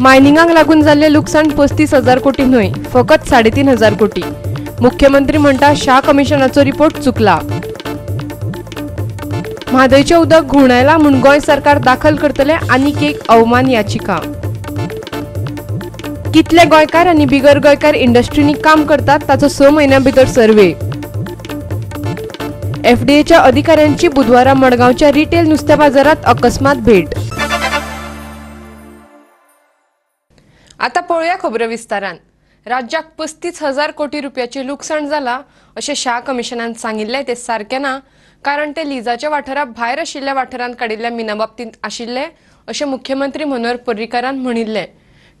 मायनिंगाक लागून जाल्ले लुकसाण 35,000 कोटी न्हय, फकत 3,500 कोटी. मुख्यमंत्री म्हणटा शाह कमिशनाचो रिपोर्ट चुकला. म्हादयचें उदक घुंवडायला म्हूण गोंय सरकार दाखल करतले आनीक एक अवमान याचिका. कितले गोंयकार आनी बिगर गोंयकार इंडस्ट्रीनी काम करतात ताचो 6 म्हयन्यां भितर सर्वे. एफडीएच्या अधिकाऱ्यांची बुधवारा मडगांवच्या रिटेल नुस्त्या बाजारात अकस्मात भेट. आता पळोवया खबरो विस्तारान. राज्याक 35,000 कोटी रुपयाचे लुकसाण जाला अशें शाह कमिशनान सांगिल्ले ते सारके ना, कारण ते लिजाच्या वाठारा भायर आशिल्ल्या वाठारांत काडिल्ल्या मिना बाबतींत आशिल्ले अशें मुख्यमंत्री मनोहर पर्रीकारान म्हणिल्ले.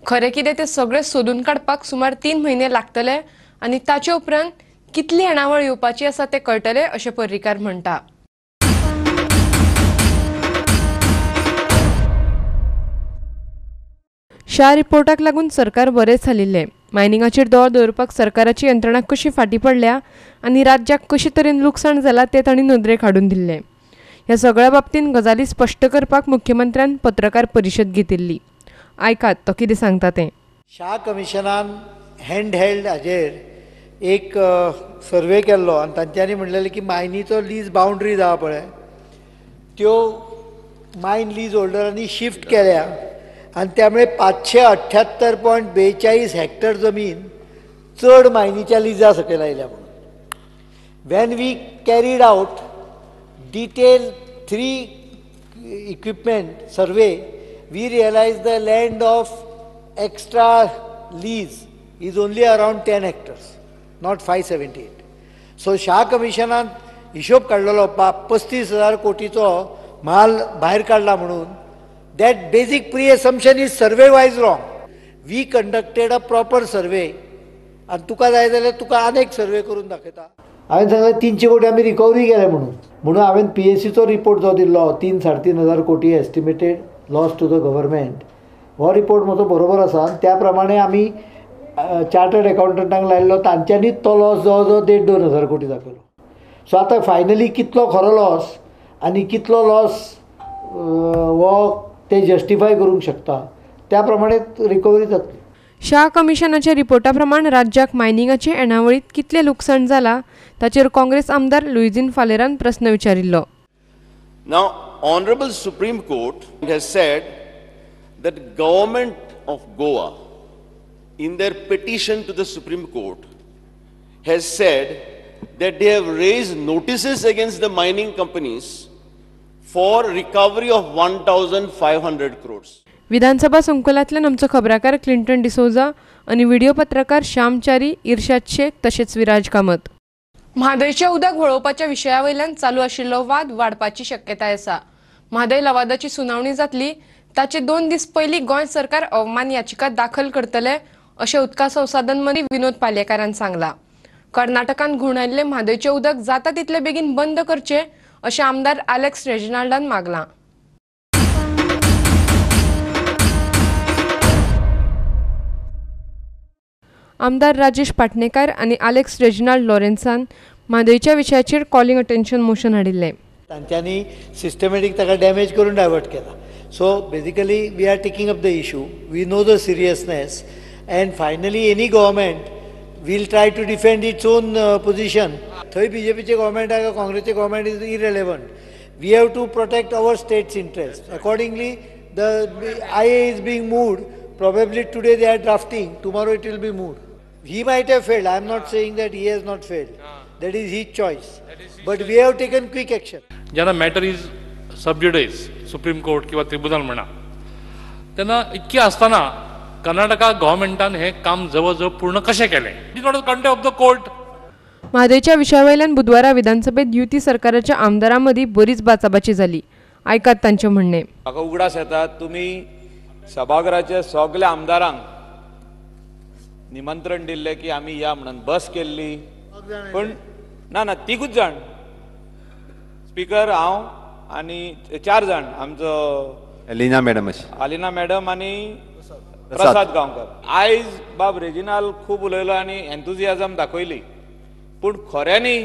खरें कितें ते सगळे सोदून काडपाक सुमार 3 म्हयने लागतले आनी ताचे उपरांत कितली येणावळ येवपाची आसा ते कळटले अशें पर्रीकार म्हणटा. शाह रिपोर्टाक लागून सरकार बरेच हालिल्ले. मायनिंगाचेर दोळ दवरपाक सरकाराची यंत्रणा कशी फाटीं पडल्या आनी राज्याक कशे तरेन लुकसाण जाला ते तांणी नदरेक हाडून दिल्ले. ह्या सगळ्या बाबतींत गजाली स्पश्ट करपाक मुख्यमंत्र्यान पत्रकार परिशद घेतिल्ली. आयकात तो कितें सांगता तें. शाह कमिशनान हँड हेल्ड हाजेर एक सर्वे केल्लो आनी तांच्यांनी म्हणलेलें की मायनीचो लीज बाउंड्रीज आहा पळय त्यो मायन लीज होल्डरांनी शिफ्ट केल्या आनी त्यामुळे 578.42 हेक्टर जमीन चड मायनीच्या लिजा सकयल आयल्या म्हणून. When we carried out detail 3 equipment survey we realise the land of extra lease is only around 10 hectares, not 578. So Shah कमिशनान हिशोब काडलेलो 35,000 कोटीचो माल भायर काडला म्हणून. That basic pre-assumption is survey-wise wrong. We conducted a proper survey. आणि तुका जाय जाल्यार तुका अनेक सर्वे करून दाखयता. हांवें सांगलें 300 कोटी आमी रिकवरी केले म्हणून हांवें PSCचो रिपोर्ट जो दिल्लो 3-3.5 कोटी estimated loss to the government, हो रिपोर्ट म्हजो बरोबर आसा. आनी त्या प्रमाणे आमी चार्टर्ड अकाउंटंटांक लायिल्लो, तांच्यांनी तो लॉस जवळ जवळ 1,500-2,000 कोटी दाखयलो. सो आतां फायनली कितलो खरो लॉस आनी कितलो लॉस हो ते जस्टिफाय करूंक शकता त्या प्रमाणे रिकवरी जातली. शाह कमिशनाच्या रिपोर्टा प्रमाण राज्याक मायनिंगाचे येणावळीत कितले लुकसाण जाला ताचेर काँग्रेस आमदार लुईझीन फालेरान प्रश्न विचारिल्लो. Now, Honorable Supreme Court has said that Government of Goa, in their petition to the Supreme Court, has said that they have raised notices against the mining companies for recovery of 1,500 crores. विधानसभा संकुलांतल्यान आमचो खबराकार Clinton D'Souza आनी video पत्रकार श्यामचारी, इर्शाद शेख तशेंच विराज कामत. म्हादयचें उदक वळोवपाच्या विशया वयल्यान चालू आशिल्लो वाद वाडपाची शक्यताय आसा. म्हादय लवादाची सुनावणी जातली ताचे 2 दीस पयलीं गोंय सरकार अवमान याचिका दाखल करतले अशें उदका संसाधन मंत्री विनोद पालयेकारान सांगलां. कर्नाटकान घुंवडायल्लें म्हादयचें उदक जाता तितले बेगीन बंद करचें अशें आमदार अलेक्स रेजिनाल्डान मागलां. आमदार राजेश पाटणेकार आनी अलेक्स रेजिनाल्ड लॉरेन्सान म्हादयच्या विशयाचेर कॉलिंग अटेन्शन मोशन हाडिल्लें. तांच्यांनी सिस्टमॅटीक ताका डॅमेज करून डायवर्ट केला. So basically we are taking up the issue, we know the seriousness and finally any government will try to defend its own position. थंय बीजेपीचे government आहे का काँग्रेसचे government is irrelevant. We have to protect our state's interest. Accordingly the IA is being moved. Probably today they are drafting, tomorrow it will be moved. He might have failed. I am not saying that he has not failed. That is his choice. But we have taken quick action. जेन्ना matter is सबज्युडिस, supreme court किंवा tribunal म्हणा, तेन्ना इतकें आसतना कर्नाटका गव्हर्मेंटान हें काम जवळ जवळ पूर्ण कशें केलें? It is not the content of the court. म्हादयच्या विशया वयल्यान बुधवारा विधानसभेत युती सरकाराच्या आमदारां मदीं बरीच बाचाबाची जाली. आयकात तांचें म्हणणें. म्हाका उगडास येता तुमी सभागृहाच्या सगळ्या आमदारांक निमंत्रण दिल्लें की आमी या म्हणून बस केल्ली, पण ना 3 जाण स्पीकर हांव आनी 4 जाण आमचो अलिना मॅडम आनी प्रसाद गांवकर. आयज बाब रेजिनाल खूब उलयलो आनी एन्थुजियाजम दाखयली, पूण खऱ्यांनी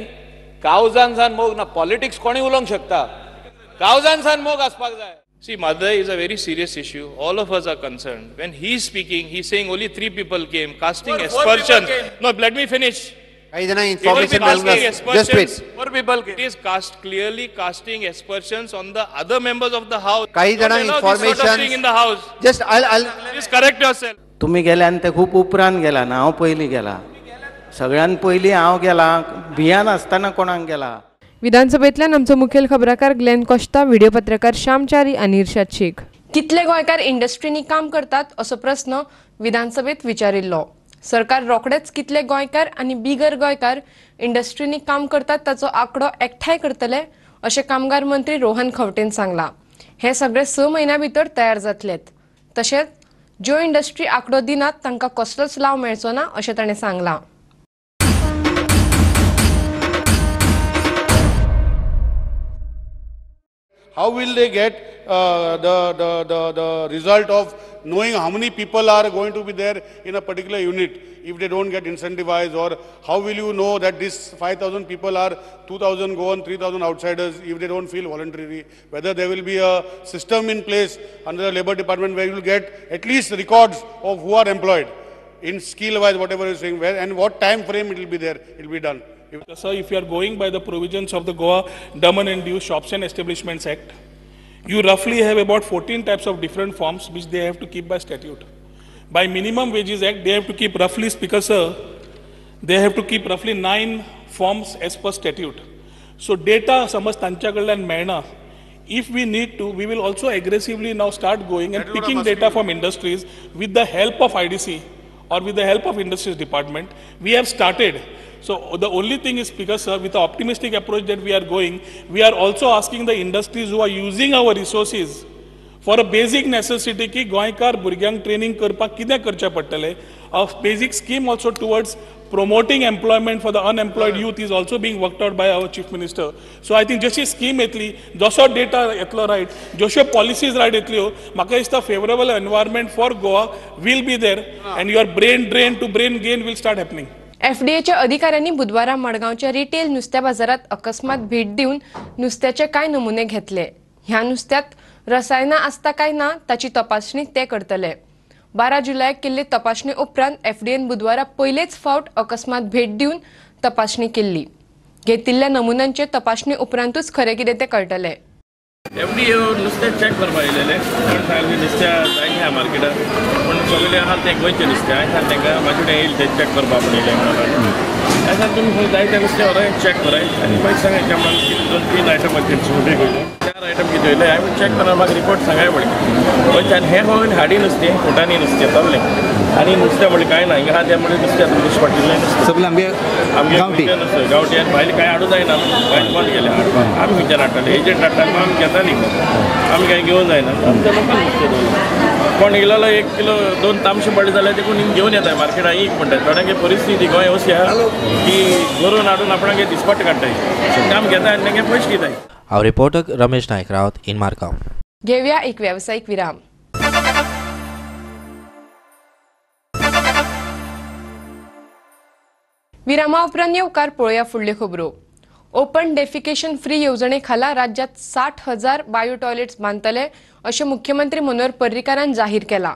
कावजान सान मोग ना. पॉलिटिक्स कोणी उलोवंक शकता, कावजान सान मोग आसपाक जाय. See, Madhai is a very serious issue. All of us are concerned. When he's speaking, he's saying only 3 people came, casting aspersions. No, let me finish. काही जण He will be information casting just aspersions. Wait 4 people It is clearly casting aspersions on the other members of the house. काही Don't जण allow this sort of information thing in the house. Just Please correct yourself. तुम्ही गेले आणि ते खूप उपरांत गेला ना हांव पयलीं गेला सगळ्यान पयलीं हांव गेला भियान आसतना कोणाक गेला. विधानसभेतल्यान आमचो मुखेल खबराकार ग्लेन कोस्ता, व्हिडिओ पत्रकार श्याम चारी आणि इर्शाद शेख. कितले गोंयकार इंडस्ट्रीनी काम करतात असो प्रश्न विधानसभेत विचारिल्लो. सरकार रोखडेच कितले गोंयकार आणि बिगर गोंयकार इंडस्ट्रीनी काम करतात ताचो आंकडो एकठांय करतले अशें कामगार मंत्री रोहन खंवटेन सांगला. हे सगळे 6 म्हयन्या भितर तयार जातलेत. तशेंच ज्यो इंडस्ट्री आंकडो दिनात तांकां कसलोच लाव मेळचो ना अशें ताणें सांगलां. How will they get the result of knowing how many people are going to be there in a particular unit if they don't get incentivized? Or how will you know that this 5,000 people are 2,000 Goan, 3,000 outsiders if they don't feel voluntary? Whether there will be a system in place under the Labour Department where you will get at least records of who are employed in skill-wise, whatever you're saying, where and what time frame it will be there, it will be done. So if you are going by the provisions of the Goa Demand and Dues Shops and Establishments Act, you roughly have about 14 types of different forms which they have to keep by statute. By Minimum Wages Act, they have to keep roughly, Speaker Sir, they have to keep roughly 9 forms as per statute. So data samaj tanchakallan meena. If we need to, we will also aggressively now start going and picking data from industries with the help of IDC or with the help of Industries Department. We have started. So the only thing is, Speaker Sir, with the optimistic approach that we are going, we are also asking the industries who are using our resources for a basic necessity ki goinkar burgyang training करपाक कितें करचें पडटलें. A basic scheme also towards promoting employment for the unemployed youth is also being worked out by our Chief Minister. So I think जशी scheme येतली, जसो data येतलो right, जश्यो policies right येतल्यो, म्हाका दिसता favorable environment for Goa will be there and your brain drain to brain gain will start happening. एफडीएच्या अधिकाऱ्यांनी बुधवारा मडगावच्या retail नुस्त्या बाजारात अकस्मात भेट दिवन नुस्त्याचे काय नमुने घेतले. ह्या नुस्त्यात रसायना आसता काय ना ताची तपासणी ते करतले. 12 जुलयाक केल्ले तपासणी उपरांत एफडीएन बुधवारा पयलेच फावट अकस्मात भेट दिवन तपासणी केल्ली. घेतिल्ल्या नमुन्यांचे तपासणी उपरांतूच खरे कितें ते कळटले. एफडीए नुस्तें चॅक करपाक येयलेले कारण नुस्त्या जाय ह्या मार्केटात पूण सगळे आहा ते गोंयचें नुस्तें हांवें तांकां म्हाजे कडेन येयलें तें चॅक करपाक म्हणून येयलें म्हणून आतां तुमी खंय जाय तें नुस्तें व्हराय चॅक कराय आनी मागीर सांगाय म्हणून 2-3 आयटमाचेर सुटे घेतले 4 आयटम कितें येयले हांवें चॅक करून म्हाका रिपोर्ट सांगाय म्हणलें गोंयच्यान हें खंय हाडी नुस्तें फुटांनी नुस्तें येतालें आनी नुस्तें म्हणलें कांय ना हिंगा आहा तें म्हणलें नुस्तें आतां दिश्टी पडटलें नुस्तें आमगे गांवठी आनी भायलें कांय हाडूं जायना भायर बंद केलें आमी खंयच्यान हाडटाले एजंट हाडटाले आमी घेतालीं आमी कांय घेवूं जायना आमचें लोकल नुस्तें दवरलें कोण इल्लो 1 किलो 2 तामशे पडले जाल्यार देखून हिंग घेवन येताय मार्केटाक एक म्हणटात थोड्यांगे परिस्थिती गोंय अशी आहा की घरून हाडून आपणागे दिसपट्ट काडटाय काम घेताय आनी तांगे पयशे दिताय. हांव रिपोर्टर रमेश नायक रावत इन मार्काव. घेवया एक व्यावसायिक विराम. विरामा उपरांत येवकार पळोवया फुडल्यो खबरो. ओपन डेफिकेशन फ्री येवजणे खाला राज्यात 60,000 बायो टॉयलेट्स बांधतले अशें मुख्यमंत्री मनोहर पर्रीकारान जाहीर केला.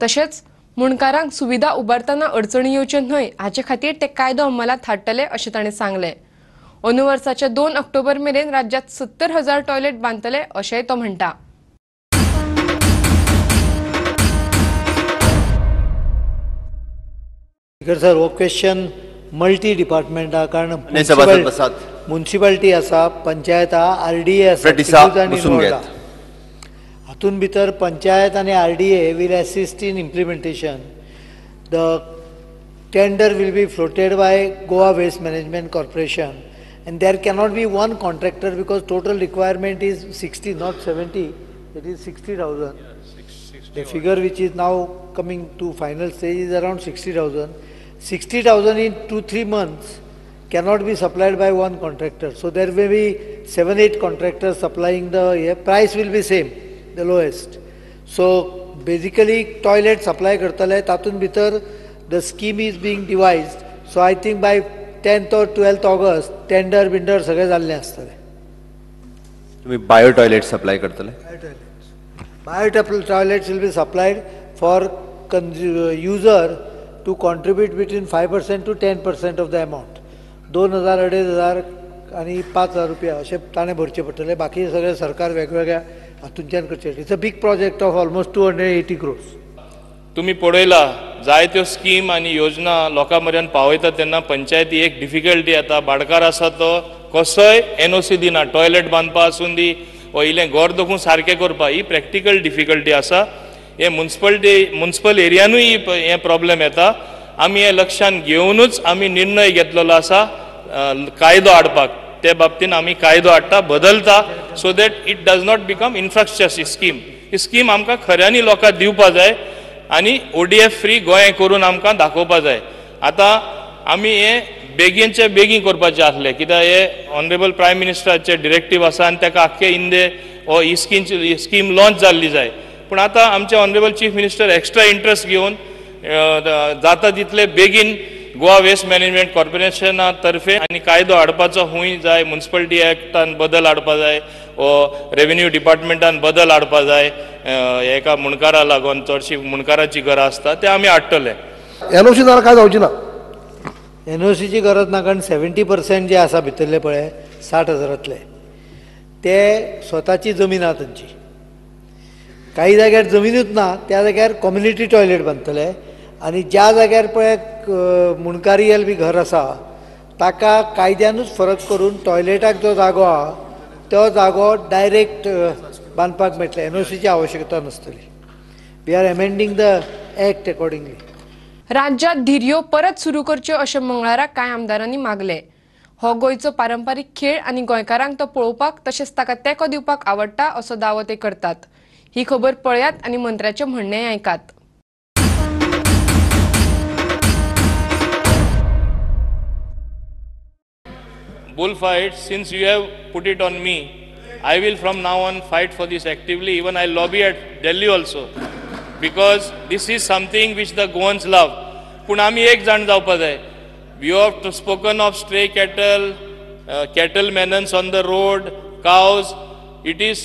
तशेंच मुणकारांक सुविधा उबारतना अडचणी येवच्यो न्हय हाचे खातीर ते कायदो अंमलात हाडटले अशें ताणें सांगलें. अंदू वर्साच्या 2 ऑक्टोबर मेरेन राज्यात 70,000 टॉयलेट बांधतले अशेंय तो म्हणटा. सर हो क्वेश्चन मल्टी डिपार्टमेंट आहा कारण म्युनिसिपालिटी आसा पंचायत आहा RDA आसा हातून भितर पंचायत आनी RDA will assist in implementation. The tender will be floated by Goa Waste Management Corporation and there cannot be one contractor because total requirement is 60 not 70, it is 60,000. The figure which is now coming to final stage is around 60,000. 60,000 in 2-3 months cannot be supplied by one contractor. So there may be 7-8 contractors supplying the price will be same, the lowest. So basically toilet supply करतले तातून भितर the scheme is being devised. So I think by 10th or 12th August tender binder सगळे जाल्ले आसतले. तुम्ही bio toilet supply करतले? Bio-toilets will be supplied for user to contribute between 5% to 10% of the amount. 2,000, 2,500 आणि 5,000 रुपया असे ताणे भरचे पडटले. बाकी सगळे सरकार वेगवेगळ्या हातूंच्यान करचे. It's a big project of almost 280 crores. तुम्ही पळयला जायत्यो स्कीम आनी योजना लोकां पर्यंत पावयता तेन्ना पंचायती एक डिफिकल्टी येता. भाडकार आसा तो कसोय NOC दिना. टॉयलेट बांदपा आसून दी वा इल्लें घर दोखून सारकें करपा ही प्रॅक्टिकल डिफिकल्टी आसा. हे म्युनिसिपल एरियानूय हे प्रॉब्लेम येता. आमी हे लक्षांत घेवनूच आमी निर्णय घेतलेलो आसा कायदो हाडपाक. ते बाबतीन आमी कायदो हाडटा बदलता so that it does not become infrastructure scheme. He scheme आमकां खऱ्यांनी लोकांक दिवपा जाय आनी ODF फ्री गोंय करून आमकां दाखोवपा जाय. आतां आमी हे बेगीनचे बेगीन करपाचें आसलें कित्याक हे ऑनरेबल प्रायम मिनिस्टराचे डिरेक्टीव आसा आनी ताका आख्खे इंदे हो ही स्कीम लॉन्च जाल्ली जाय. पूण आतां आमचे honourable chief minister extra interest घेवन जाता तितले बेगीन गोवा वेस्ट मॅनेजमेंट कॉर्पोरेशना तर्फे आनी कायदो हाडपाचो खूंय जाय. म्युनिसिपलिटी एक्टान बदल हाडपा जाय वो रेव्हेन्यू डिपार्टमेंटान बदल हाडपा जाय. एका मुणकारा लागून चडशी मुणकाराची घरां आसता ते आमी हाडटले. NOC जाल्यार काय जावची ना. NOCची गरज ना कारण 70% जे आसा भितरले पळय 60,000तले ते स्वताची जमीन आहा तांची. काही जाग्यार जमिनूच ना त्या जाग्यार कम्युनिटी टॉयलेट बांदतले आनी ज्या जाग्यार पळय मुणकारियल बी घर आसा ताका कायद्यानूच फरक करून टॉयलेटाक जो जागो आहा तो जागो डायरेक्ट बांदपाक मेळटले. NOCची आवश्यकता नसतली. We are amending the act accordingly. राज्यात धिरयो परत सुरू करच्यो अशें मंगळारा कांय आमदारांनी मागले. हो गोंयचो पारंपारीक खेळ आनी गोंयकारांक तो पळोवपाक तशेंच ताका तेंको दिवपाक आवडटा असो दावो ते करतात. ही खबर पळयात आनी मंत्र्याचें म्हणणें आयकात. Bullfight, since you have put it on me, I will from now on fight for this actively. Even I lobby at Delhi also, because this is something which the Goans love. Pun आमी एक जाण जावपा जाय. We have spoken of stray cattle, cattle menace on the road, cows. It is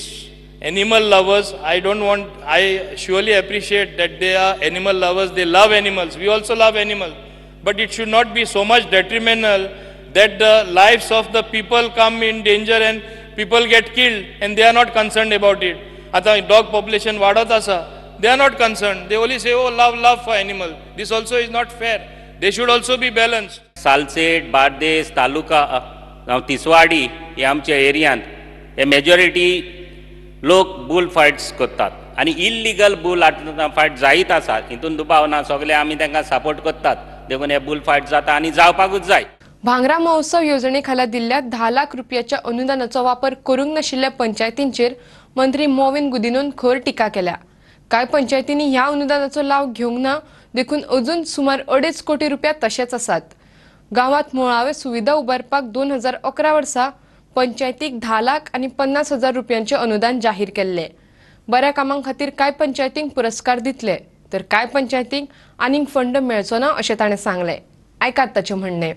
animal lovers. I surely appreciate that they are animal lovers. They love animals. We also love animals. But it should not be so much detrimental that the lives of the people come in danger and people get killed and they are not concerned about it. Ata dog population वाढत आसा, they are not concerned. They only say, oh, love for animal. This also is not fair. They should also be balanced. Salcete, Bardez, तालुका तिसवाडी हे आमच्या एरियांत हे majority लोक boule fights करतात आनी illegal boule fight जायत आसा. हितून दुबाव ना. सगळे आमी तांकां सपोर्ट करतात. देखून हे बुल फायट जाता आनी जावपाकूच जाय. भांगरा महोत्सव योजनेखाला दिल्ल्या 10 लाख रुपयाच्या अनुदानाचो वापर करूंक नाशिल्ल्या पंचायतींचेर मंत्री मोविन गुदिनोन खर टिका केल्या. कांय पंचायतींनी ह्या अनुदानाचो लाव घेवंक ना. देखून अजून सुमार 2.5 कोटी रुपया तशेच आसात. गांवांत मुळावे सुविधा उबारपाक 2011 वर्सा पंचायतीक 10 लाख आनी 50,000 रुपयांचे अनुदान जाहीर केल्ले. बऱ्या कामां खातीर कांय पंचायतींक पुरस्कार दितले तर कांय पंचायतींक आनीक फंड मेळचो ना अशें ताणें सांगलें. आयकात ताचें म्हणणें.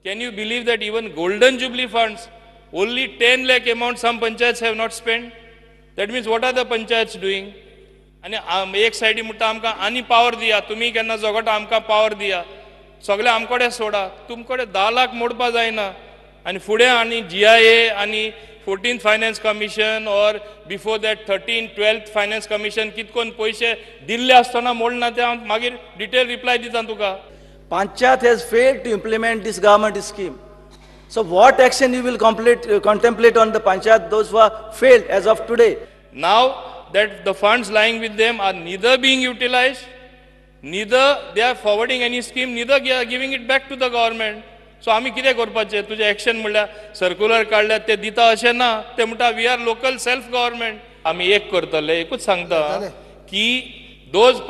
Can you believe that even Golden Jubilee funds, only 10 lakh amount some panchayats have not spent? That means what are the panchayats doing? आणि एक सायडी म्हणटा आमकां आनी पावर दिया. तुमी केन्ना झगडटा आमकां पावर दिया. सगळे आमकडे सोडा. तुमकडे 10 लाख मोडपा जायना. आनी फुडें आनी GIA आनी 14th finance commission or before that 13th 12th finance commission कितकोन पयशे दिल्ले आसतना मोडना ते हांव मागीर डिटेल रिप्लाय दिता तुका. Panchayat has failed to implement this government scheme. So what action you will contemplate on the Panchayat, those who have failed as of today? Now that the funds lying with them are neither being utilized, neither they are forwarding any scheme, neither giving it back to the government. So आमी कितें करपाचें? तुजें action म्हणल्यार circular काडल्यात ते दिता अशें ना. ते म्हणटा we are local self government. आमी एक करतले, एकूच सांगता की those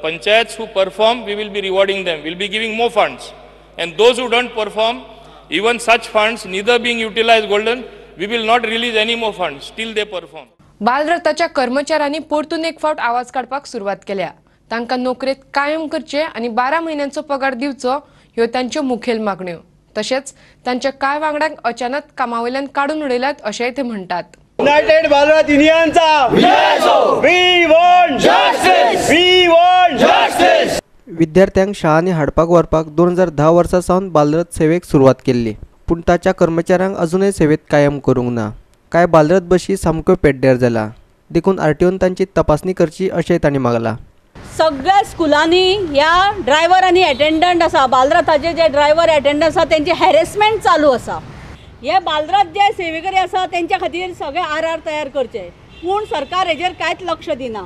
panchayats who perform, we will be rewarding them. We will be giving more funds. And those who don't perform, even such funds neither being utilized golden, we will not release any more funds till they perform. बालरथाच्या कर्मचाऱ्यांनी परतून एक फावट आवाज काडपाक सुरवात केल्या. तांकां नोकरेत कायम करचे आनी 12 म्हयन्यांचो पगार दिवचो ह्यो तांच्यो मुखेल मागण्यो. तसेच त्यांच्या काय वांगड्यांक अचानक कामावयल्यान काढून उडयल्यात अशेंय ते म्हणतात. युनायटेड बालरथ युनियनचा we want justice, we want justice. विद्यार्थ्यांक शाळांनी हाडपाक व्हरपाक 2010 वर्सा सावन बालरथ सेवेक सुरवात केल्ली, पूण ताच्या कर्मचाऱ्यांक अजूनय सेवेत कायम करूंक ना. कांय बालरथ बशी सामक्यो पेड्ड्यार जाला, देखून आरटीओन तांची तपासणी करची अशेंय तांणी मागलां. सगळ्या स्कुलांनी ह्या ड्रायव्हर आनी एटेंडंट आसा, बालरथाचे जे ड्रायव्हर एटेंडंट आसा त्यांचे हॅरेसमेंट चालू आसा. हे बालरथ जे सेवेकरी आसा त्यांच्या खातीर सगळे आर तयार करचे, पूण सरकार हेजेर कांयच लक्ष दिना.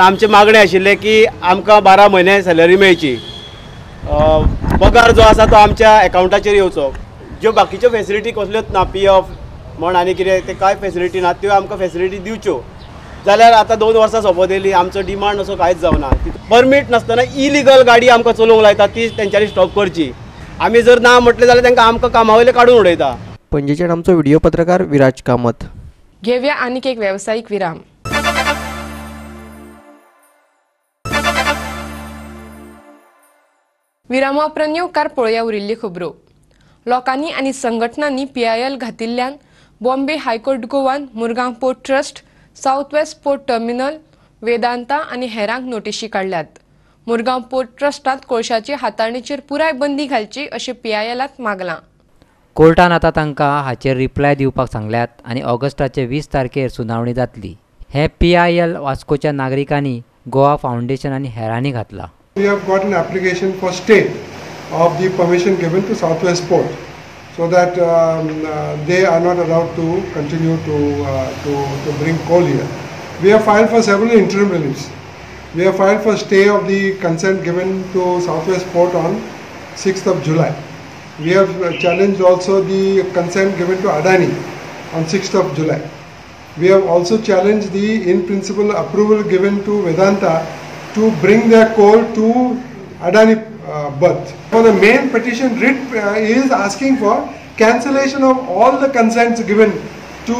आमचे मागणे आशिल्ले की आमकां 12 म्हयने सॅलरी मेळची, पगार जो आसा तो आमच्या अकाउंटाचेर येवचो. ज्यो बाकीच्यो फॅसिलिटी कसल्योच ना, PF म्हण आनी कितें ते कांय फॅसिलिटी ना, त्यो आमकां फॅसिलिटी दिवच्यो. जाल्यार आतां 2 वर्सां सोंपत येयली, आमचो डिमांड असो कांयच जावना. परमीट नासतना इलिगल गाडी आमकां चलोवंक लायता, ती तेंच्यांनी स्टॉप करची. आमी जर ना म्हटलें जाल्यार तांकां आमकां कामावयले काडून उडयता. पणजेच्यान आमचो व्हिडिओ पत्रकार विराज कामत. घेवया आनीक एक व्यावसायिक विराम. विरामा उपरांत येवकार पळोवया उरिल्ली खबरो. लोकांनी आनी संघटनांनी PIL घातिल्ल्यान बॉम्बे हायकोर्ट गोवान Murgaon port trust, south west port terminal, Vedanta आनी हेरांक नोटीशी काडल्यात. मुरगांव पोर्ट ट्रस्टांत कोळशाची हाताळणीचेर पुराय बंदी घालची अशें PILात मागलां. कोर्टान आतां तांकां हाचेर रिप्लाय दिवपाक सांगल्यात आनी ऑगस्टाचे 20 तारखेर सुनावणी जातली. हे PIL वास्कोच्या नागरिकांनी, गोवा फाउंडेशन आनी हेरांनी घातला. We have got an application for stay of the permission given to Southwest Port, so that they are not allowed to continue to bring coal here. We have filed for several interim reliefs. We have filed for stay of the consent given to Southwest Port on 6th of July. We have challenged also the consent given to Adani on 6th of July. We have also challenged the in principle approval given to Vedanta to bring their coal to Adani berth. For the main petition writ is asking for cancellation of all the consents given to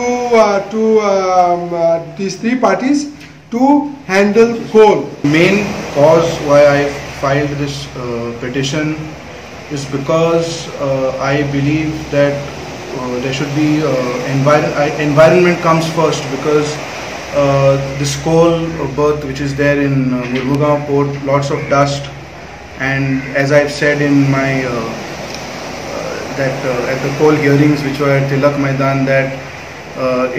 these three parties to handle coal. Main cause why I filed this petition is because I believe that there should be environment comes first, because this coal berth which is there in Murmugaon port, lots of dust, and as I've said in my that at the coal hearings which were at Tilak Maidan, that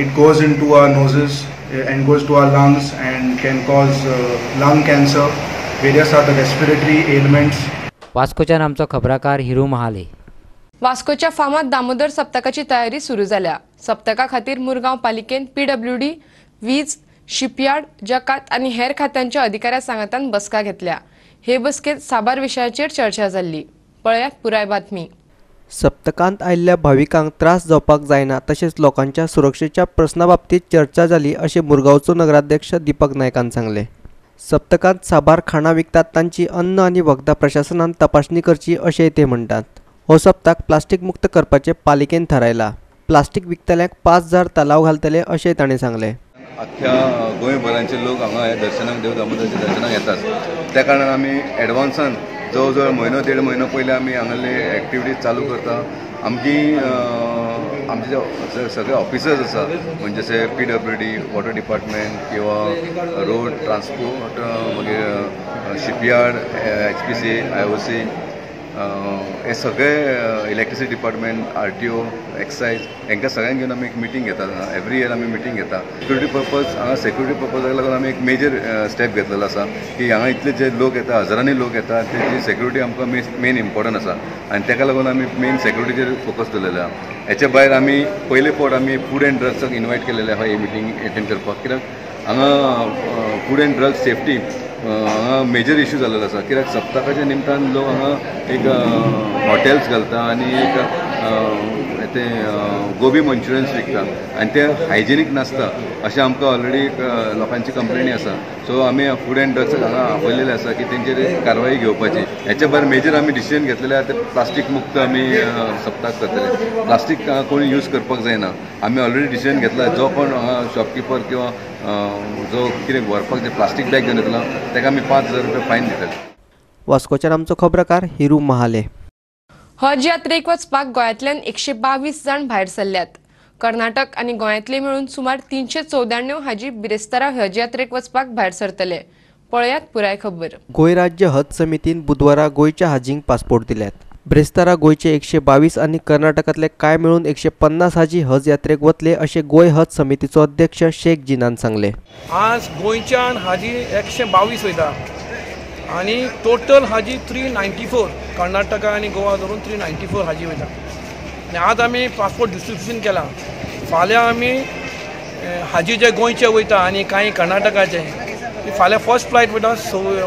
it goes into our noses and goes to our lungs and can cause lung cancer. Various are the respiratory ailments. वास्कोच्यान आमचो खबराकार हिरू महाले. वास्कोच्या फामाद दामोदर सप्तकाची तयारी सुरू जाल्या. सप्तका खातीर मुरगांव पालिकेन PWD, वीज, shipyard, जकात आनी हेर खात्यांच्या अधिकाऱ्या सांगातान बसका घेतल्या. हे बसकेत साबार विशयाचेर चर्चा जाल्ली. पळयात पुराय बातमी. सप्तकांत आयिल्ल्या भाविकांक त्रास जावपाक जायना तशेंच लोकांच्या सुरक्षेच्या प्रस्ना बाबतीत चर्चा जाली अशें मुरगांवचो नगराध्यक्ष दीपक नायकान सांगलें. सप्तकांत साबार खाणां विकतात तांची अन्न आनी वखदां प्रशासनान तपासणी करची अशेंय ते म्हणटात. हो सप्ताक प्लास्टीक मुक्त करपाचें पालिकेन थारायला. प्लास्टीक विकतल्यांक 5000 तलाव घालतले अशेंय ताणें सांगलें. अख्ख्या गोंयभरांचे लोक हांगा दर्शनाक देव दामोदराच्या दर्शनाक येतात. त्या कारणान आमी एडवान्सान जवळ जवळ म्हयनो 1.5 म्हयनो पयलीं आमी हांगाले एक्टिविटीज चालू करता. आमचे जे सगळे ऑफिसर्स आसा म्हणजे जशे PWD, वॉटर डिपार्टमेंट किंवा रोड ट्रान्सपोर्ट, मागीर शिपयार्ड, HPC, IOC, हे सगळे इलेक्ट्रिसिटी डिपार्टमेंट, RTO, एक्सायज हांकां सगळ्यांक घेवन आमी एक मिटींग घेतात. एवरी इयर आमी मिटींग घेता. सिक्युरिटी पर्पज हांगा सिक्युरिटी पर्पजाक लागून आमी एक मेजर स्टेप घेतलेलो आसा की हांगा इतले जे लोक येता, हजारांनी लोक येता, तेची सिक्युरिटी आमकां मेन इम्पॉर्टंट आसा आनी ताका लागून आमी मेन सिक्युरिटीचेर फोकस दवरलेलो आहा. हेचे भायर आमी पयले फावट आमी फूड एंड ड्रग्साक इन्वायट केलेले आहा ही मिटींग अटेंड करपाक. कित्याक हांगा फूड एंड ड्रग्स सेफ्टी हांगा मेजर इश्यू जाल्लो आसा. कित्याक सप्तकाच्या निमतान लोक हांगा एक हॉटेल्स घालता आनी एक ते गोबी मंचुरियन्स विकता आनी ते हायजिनीक नासता अशें आमकां ऑलरेडी लोकांची कंप्लेनी आसा. सो आमी फूड एंड ड्रग्साक हांगा आपयलेले आसा की तेंचेर कारवाई घेवपाची. हेचे भायर मेजर आमी डिसिजन घेतलेले आहा ते प्लास्टीक मुक्त आमी सप्ताक करतले. प्लास्टीक कोणी यूज करपाक जायना. आमी ऑलरेडी डिसिजन घेतला जो कोण हांगा शॉपकिपर किंवा जो कितें व्हरपाक जे प्लास्टीक बॅग घेवन येतलो ताका आमी 5000 रुपया फायन दितले. वास्कोच्यान आमचो खबराकार हिरू महाले. हज यात्रेक वचपाक गोंयांतल्यान 122 जाण भायर सरल्यात. कर्नाटक आनी गोंयांतले मेळून सुमार 394 हाजी बिरेस्तारा हज यात्रेक वचपाक भायर सरतले. पळयात पुराय खबर. गोंय राज्य हज समितीन बुधवारा गोंयच्या हाजींक पासपोर्ट दिल्यात. ब्रेस्तारा गोंयचे 122 आणि कर्नाटकातले काय मिळून 150 हाजी हज यात्रेक वतले असे गोंय हज समितीचो अध्यक्ष शेख जिनान सांगले. आज गोंयच्यान हाजी 122 वयता आणि टोटल हाजी 394. कर्नाटका आणि गोवा धरून 394 हाजी वयता. आणि आज आमी पासपोर्ट डिस्ट्रिब्युशन केला. फाल्यां आमी हाजी जे गोंयचे वयता आणि काही कर्नाटकाचे फाल्यां फर्स्ट फ्लायट वयता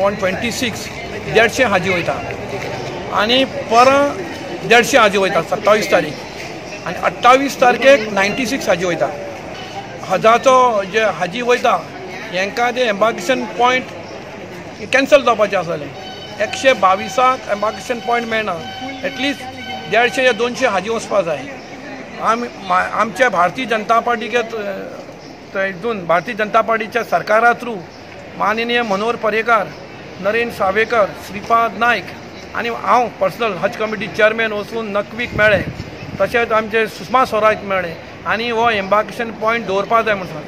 126 150 हाजी वयता आणि परं 150 हाजी वयता 27 तारीख आणि 28 तारखेक 96 हाजी वयता. हजाचो जे हाजी वयता हांकां ते एम्बार्केशन पॉयंट कॅन्सल जावपाचें आसलें. 122 एम्बार्केशन पॉयंट मेळना. एटलिस्ट 150 या 200 हाजी वचपा जाय. आमच्या भारतीय जनता पार्टीचे हितून भारतीय जनता पार्टीच्या सरकारा थ्रू माननीय मनोहर पर्रेकर, नरेंद्र सावेकर, श्रीपाद नायक आणि हांव पर्सनल हज कमिटी चेअरमॅन वचून नकवीक मेळ्ळे. तशेंच आमचे सुषमा स्वराज मेळ्ळे आणि हो एम्बार्केशन पॉयंट दवरपा जाय म्हणून.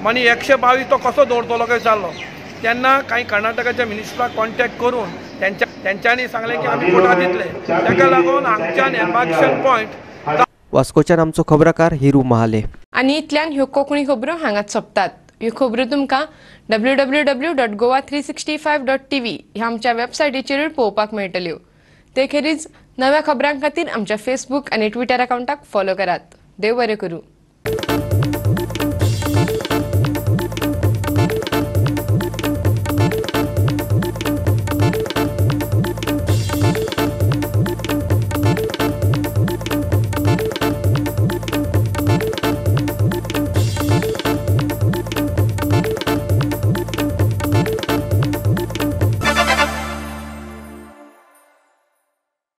मानी 122 तो कसो दवरतलो काय चाललो. तेन्ना काही कर्नाटकाच्या मिनिस्टराक कॉन्टॅक्ट करून त्यांच्यानी सांगलें की आमी कोटा दितले. ताका लागून हांगच्यान एम्बार्केशन पॉयंट. वास्कोच्यान आमचो खबराकार हिरू महाले. आनी इतल्यान ह्यो कोंकणी खबरो हांगाच सोंपतात. ह्यो खबरो तुमकां www.goa365.tv ह्या आमच्या वेबसायटीचेर पळोवपाक मेळटल्यो. ते खेरीज नव्या खबरां खातीर आमच्या फेसबूक आनी ट्विटर अकाउंटाक फॉलो करात. देव बरें करूं.